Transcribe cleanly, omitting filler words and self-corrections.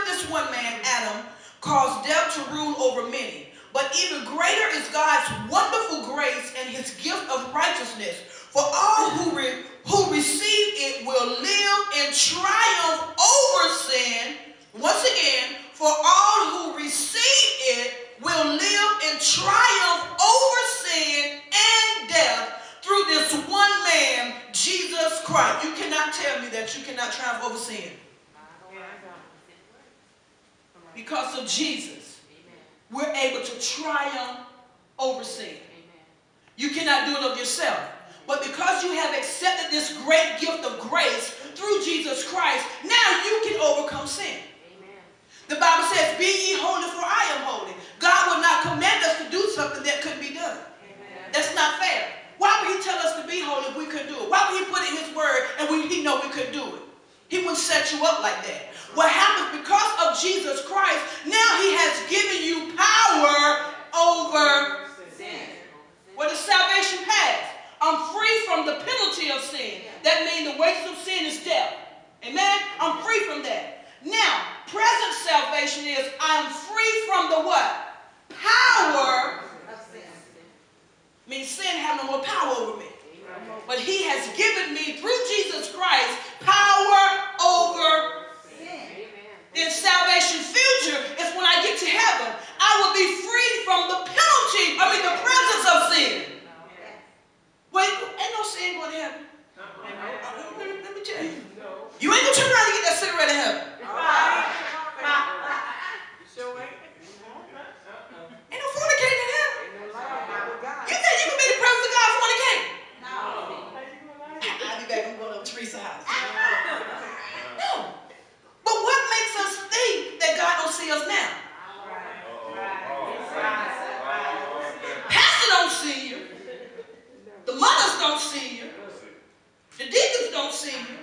of this one man, Adam, caused death to rule over many. But even greater is God's wonderful grace and his gift of righteousness. For all who receive it will live in triumph over sin. Once again, for all who receive it will live in triumph over sin and death through this one man, Jesus Christ. You cannot tell me that you cannot triumph over sin. Because of Jesus, we're able to triumph over sin. You cannot do it of yourself. But because you have accepted this great gift of grace through Jesus Christ, now you can overcome sin. The Bible says, be ye holy for I am holy. God will not command us to do something that couldn't be done. That's not fair. Why would he tell us to be holy if we couldn't do it? Why would he put in his word and he know we couldn't do it? He wouldn't set you up like that. What happens because of Jesus Christ, now he has given you power over sin. What does salvation pass? I'm free from the penalty of sin. That means the wages of sin is death. Amen? I'm free from that. Now, present salvation is I'm free from the what? Power of sin. Means sin have no more power over me. But he has given me, through Jesus Christ, power over sin. Then salvation future is when I get to heaven, I will be freed from the penalty, the presence of sin. Wait, ain't no sin going to heaven. Let me tell you. You ain't going to turn around and get that cigarette in heaven. Ain't no fornicating in heaven. You think you can be the presence of God fornicating? No. I'll be back. I'm going over to Teresa's house. No. But what makes us think that God don't see us now? Pastor don't see you. The mothers don't see you. The deacons don't see you.